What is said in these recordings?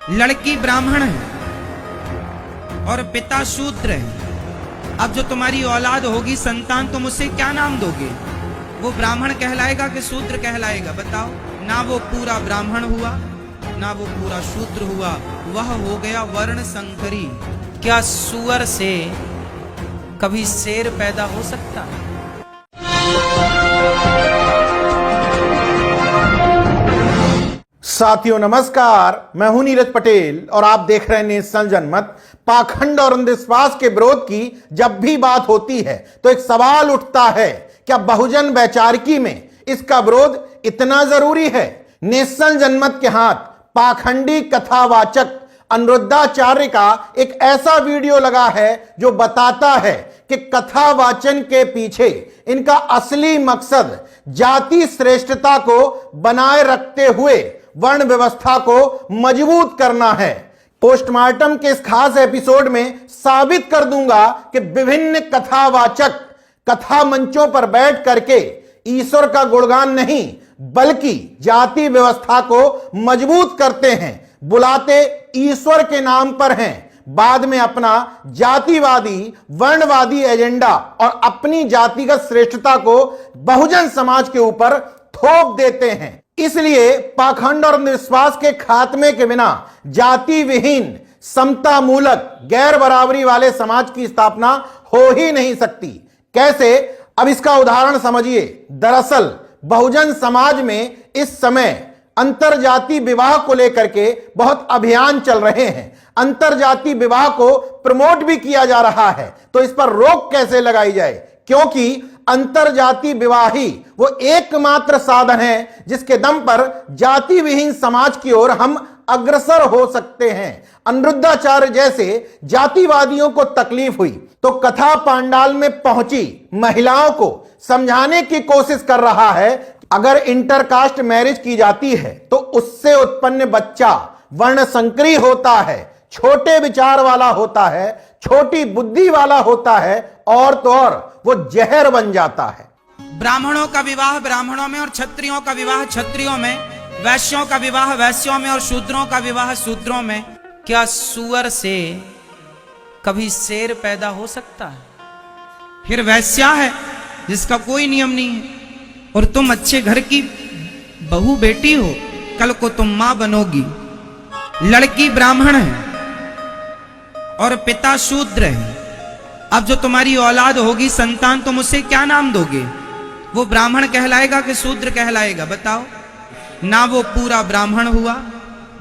लड़की ब्राह्मण है और पिता शूद्र है। अब जो तुम्हारी औलाद होगी, संतान, तुम उसे क्या नाम दोगे? वो ब्राह्मण कहलाएगा कि शूद्र कहलाएगा? बताओ। ना वो पूरा ब्राह्मण हुआ, ना वो पूरा शूद्र हुआ, वह हो गया वर्ण संकरी। क्या सुअर से कभी शेर पैदा हो सकता है? साथियों नमस्कार, मैं हूं नीरज पटेल और आप देख रहे हैं नेशनल जनमत। पाखंड और अंधविश्वास के विरोध की जब भी बात होती है तो एक सवाल उठता है, क्या बहुजन वैचारिकी में इसका विरोध इतना जरूरी है? नेशनल जनमत के हाथ पाखंडी कथावाचक अनिरुद्धाचार्य का एक ऐसा वीडियो लगा है जो बताता है कि कथावाचन के पीछे इनका असली मकसद जाति श्रेष्ठता को बनाए रखते हुए वर्ण व्यवस्था को मजबूत करना है। पोस्टमार्टम के इस खास एपिसोड में साबित कर दूंगा कि विभिन्न कथावाचक कथा मंचों पर बैठ करके ईश्वर का गुणगान नहीं बल्कि जाति व्यवस्था को मजबूत करते हैं, बुलाते ईश्वर के नाम पर हैं, बाद में अपना जातिवादी वर्णवादी एजेंडा और अपनी जातिगत श्रेष्ठता को बहुजन समाज के ऊपर थोप देते हैं। इसलिए पाखंड और अंधविश्वास के खात्मे के बिना जाति विहीन समता मूलक गैर बराबरी वाले समाज की स्थापना हो ही नहीं सकती। कैसे? अब इसका उदाहरण समझिए। दरअसल बहुजन समाज में इस समय अंतरजाति विवाह को लेकर के बहुत अभियान चल रहे हैं। अंतरजाति विवाह को प्रमोट भी किया जा रहा है। तो इस पर रोक कैसे लगाई जाए? क्योंकि अंतरजाति विवाह ही वो एकमात्र साधन है जिसके दम पर जाति विहीन समाज की ओर हम अग्रसर हो सकते हैं। अनिरुद्धाचार्य जैसे जातिवादियों को तकलीफ हुई तो कथा पांडाल में पहुंची महिलाओं को समझाने की कोशिश कर रहा है, अगर इंटरकास्ट मैरिज की जाती है तो उससे उत्पन्न बच्चा वर्ण संकरी होता है, छोटे विचार वाला होता है, छोटी बुद्धि वाला होता है और तो और वो जहर बन जाता है। ब्राह्मणों का विवाह ब्राह्मणों में और क्षत्रियों का विवाह क्षत्रियों में, वैश्यों का विवाह वैश्यों में और शूद्रों का विवाह शूद्रों में। क्या सुअर से कभी शेर पैदा हो सकता है? फिर वैश्या है जिसका कोई नियम नहीं है और तुम अच्छे घर की बहू बेटी हो, कल को तुम मां बनोगी। लड़की ब्राह्मण है और पिता शूद्र है। अब जो तुम्हारी औलाद होगी, संतान, तुम उसे क्या नाम दोगे? वो ब्राह्मण कहलाएगा कि शूद्र कहलाएगा? बताओ। ना वो पूरा ब्राह्मण हुआ,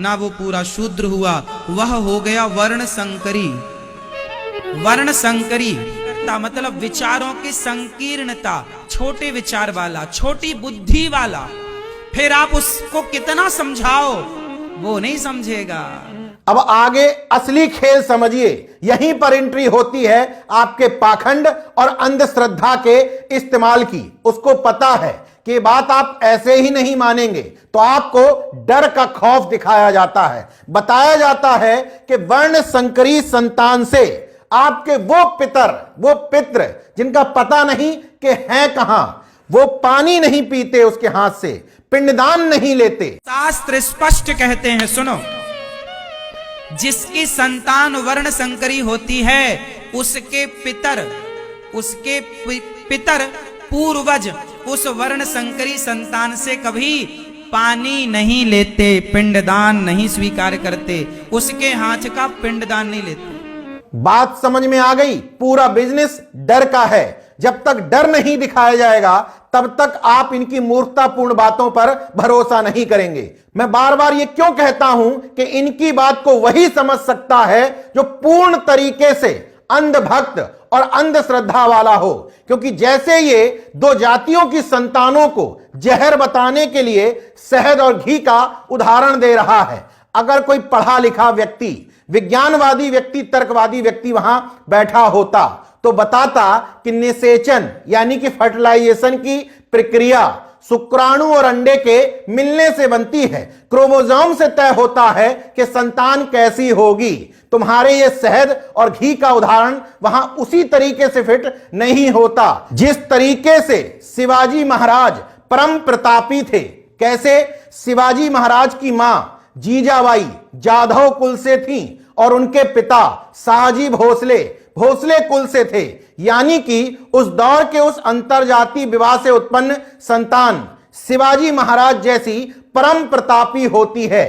ना वो पूरा शूद्र हुआ, वह हो गया वर्ण संकरी। वर्ण संकरी मतलब विचारों की संकीर्णता, छोटे विचार वाला, छोटी बुद्धि वाला। फिर आप उसको कितना समझाओ वो नहीं समझेगा। अब आगे असली खेल समझिए। यहीं पर एंट्री होती है आपके पाखंड और अंधश्रद्धा के इस्तेमाल की। उसको पता है कि बात आप ऐसे ही नहीं मानेंगे तो आपको डर का खौफ दिखाया जाता है। बताया जाता है कि वर्ण संकरी संतान से आपके वो पितर जिनका पता नहीं कि हैं कहां, वो पानी नहीं पीते उसके हाथ से, पिंडदान नहीं लेते। शास्त्र स्पष्ट कहते हैं, सुनो, जिसकी संतान वर्ण संकरी होती है उसके पितर पूर्वज उस वर्ण संकरी संतान से कभी पानी नहीं लेते, पिंडदान नहीं स्वीकार करते, उसके हाथ का पिंडदान नहीं लेते। बात समझ में आ गई? पूरा बिजनेस डर का है। जब तक डर नहीं दिखाया जाएगा तब तक आप इनकी मूर्खतापूर्ण बातों पर भरोसा नहीं करेंगे। मैं बार बार ये क्यों कहता हूं कि इनकी बात को वही समझ सकता है जो पूर्ण तरीके से अंधभक्त और अंधश्रद्धा वाला हो। क्योंकि जैसे ये दो जातियों की संतानों को जहर बताने के लिए शहद और घी का उदाहरण दे रहा है, अगर कोई पढ़ा लिखा व्यक्ति, विज्ञानवादी व्यक्ति, तर्कवादी व्यक्ति वहां बैठा होता तो बताता कि निषेचन यानी कि फर्टिलाइजेशन की प्रक्रिया शुक्राणु और अंडे के मिलने से बनती है। क्रोमोसोम से तय होता है कि संतान कैसी होगी। तुम्हारे ये शहद और घी का उदाहरण वहां उसी तरीके से फिट नहीं होता जिस तरीके से शिवाजी महाराज परम प्रतापी थे। कैसे? शिवाजी महाराज की मां जीजाबाई जाधव कुल से थीं और उनके पिता शाहजी भोसले भोसले कुल से थे। यानी कि उस दौर के उस अंतरजातीय विवाह से उत्पन्न संतान शिवाजी महाराज जैसी परम प्रतापी होती है।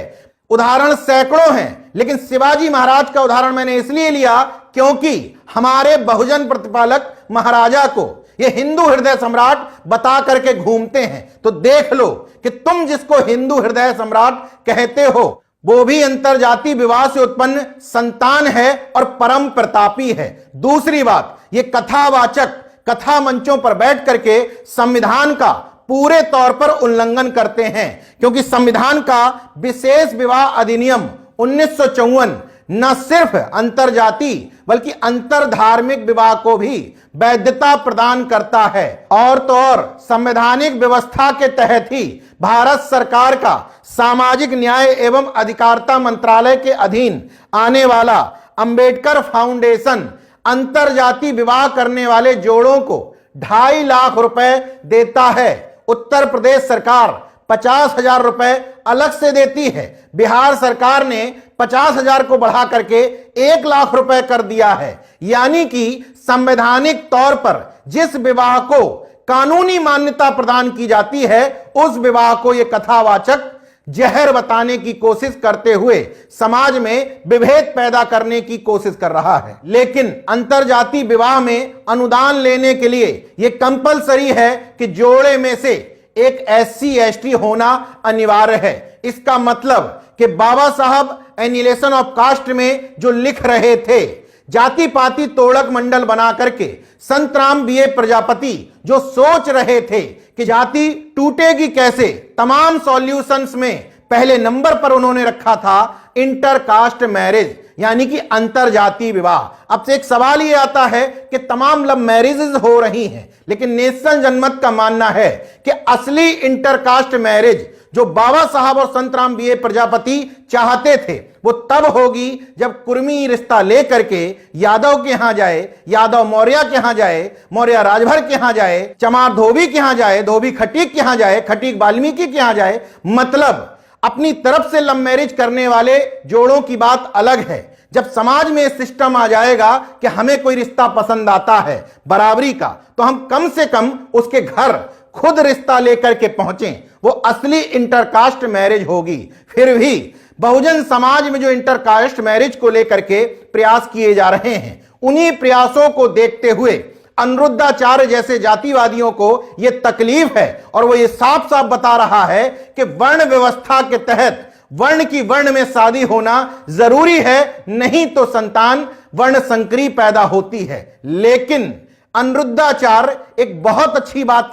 उदाहरण सैकड़ों हैं, लेकिन शिवाजी महाराज का उदाहरण मैंने इसलिए लिया क्योंकि हमारे बहुजन प्रतिपालक महाराजा को ये हिंदू हृदय सम्राट बता करके घूमते हैं। तो देख लो कि तुम जिसको हिंदू हृदय सम्राट कहते हो वो भी अंतरजातीय विवाह से उत्पन्न संतान है और परम प्रतापी है। दूसरी बात, ये कथावाचक कथा मंचों पर बैठ करके संविधान का पूरे तौर पर उल्लंघन करते हैं, क्योंकि संविधान का विशेष विवाह अधिनियम 1954 न सिर्फ अंतरजातीय बल्कि अंतरधार्मिक विवाह को भी वैधता प्रदान करता है। और तो और संवैधानिक व्यवस्था के तहत ही भारत सरकार का सामाजिक न्याय एवं अधिकारिता मंत्रालय के अधीन आने वाला अंबेडकर फाउंडेशन अंतरजातीय विवाह करने वाले जोड़ों को 2.5 लाख रुपए देता है। उत्तर प्रदेश सरकार 50,000 रुपए अलग से देती है। बिहार सरकार ने 50,000 को बढ़ा करके 1 लाख रुपए कर दिया है। यानी कि संवैधानिक तौर पर जिस विवाह को कानूनी मान्यता प्रदान की जाती है उस विवाह को यह कथावाचक जहर बताने की कोशिश करते हुए समाज में विभेद पैदा करने की कोशिश कर रहा है। लेकिन अंतरजातीय विवाह में अनुदान लेने के लिए यह कंपलसरी है कि जोड़े में से एक SC ST होना अनिवार्य है। इसका मतलब कि बाबा साहब एनिलेशन ऑफ कास्ट में जो लिख रहे थे, जाति पाति तोड़क मंडल बना करके संतराम BA प्रजापति जो सोच रहे थे कि जाति टूटेगी कैसे, तमाम सॉल्यूशंस में पहले नंबर पर उन्होंने रखा था इंटरकास्ट मैरिज, यानी कि अंतरजातीय विवाह। अब से एक सवाल ये आता है कि तमाम लव मैरिजेस हो रही हैं, लेकिन नेशन जनमत का मानना है कि असली इंटरकास्ट मैरिज जो बाबा साहब और संतराम BA प्रजापति चाहते थे वो तब होगी जब कुर्मी रिश्ता लेकर के यादव के यहां जाए, यादव मौर्य के यहां जाए, मौर्य राजभर के यहां जाए, चमार धोबी के यहां जाए, धोबी खटीक के यहां जाए, खटीक वाल्मीकि के यहां जाए। मतलब अपनी तरफ से लव मैरिज करने वाले जोड़ों की बात अलग है। जब समाज में सिस्टम आ जाएगा कि हमें कोई रिश्ता पसंद आता है बराबरी का, तो हम कम से कम उसके घर खुद रिश्ता लेकर के पहुंचें, वो असली इंटरकास्ट मैरिज होगी। फिर भी बहुजन समाज में जो इंटरकास्ट मैरिज को लेकर के प्रयास किए जा रहे हैं, उन्हीं प्रयासों को देखते हुए अनिरुद्धाचार्य जैसे जातिवादियों को यह तकलीफ है और वो ये साफ साफ बता रहा है कि वर्ण व्यवस्था के तहत वर्ण की वर्ण में शादी होना जरूरी है, नहीं तो संतान वर्ण संकरी पैदा होती है। लेकिन अनिरुद्धाचार्य एक बहुत अच्छी बात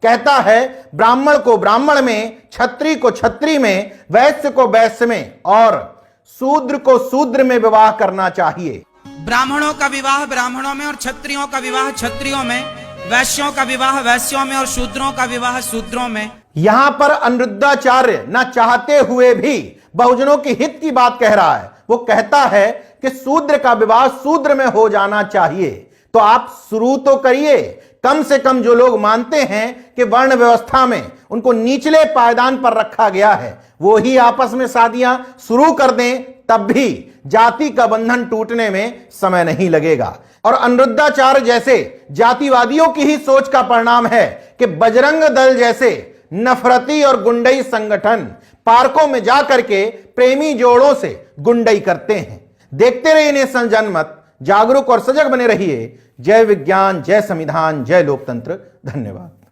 कहता है ब्राह्मण को ब्राह्मण में, क्षत्रिय को क्षत्रिय में, वैश्य को वैश्य में और शूद्र को शूद्र में विवाह करना चाहिए। ब्राह्मणों का विवाह ब्राह्मणों में और क्षत्रियों का विवाह क्षत्रियों में, वैश्यों का विवाह वैश्यों में और शूद्रों का विवाह शूद्रों में। यहां पर अनिरुद्धाचार्य ना चाहते हुए भी बहुजनों के हित की बात कह रहा है। वो कहता है कि शूद्र का विवाह शूद्र में हो जाना चाहिए। तो आप शुरू तो करिए, कम से कम जो लोग मानते हैं कि वर्ण व्यवस्था में उनको निचले पायदान पर रखा गया है वो ही आपस में शादियां शुरू कर दें, तब भी जाति का बंधन टूटने में समय नहीं लगेगा। और अनिरुद्धाचार्य जैसे जातिवादियों की ही सोच का परिणाम है कि बजरंग दल जैसे नफरती और गुंडई संगठन पार्कों में जाकर के प्रेमी जोड़ों से गुंडई करते हैं। देखते रहिए नेशन जनमत, जागरूक और सजग बने रहिए। जय विज्ञान, जय संविधान, जय लोकतंत्र। धन्यवाद।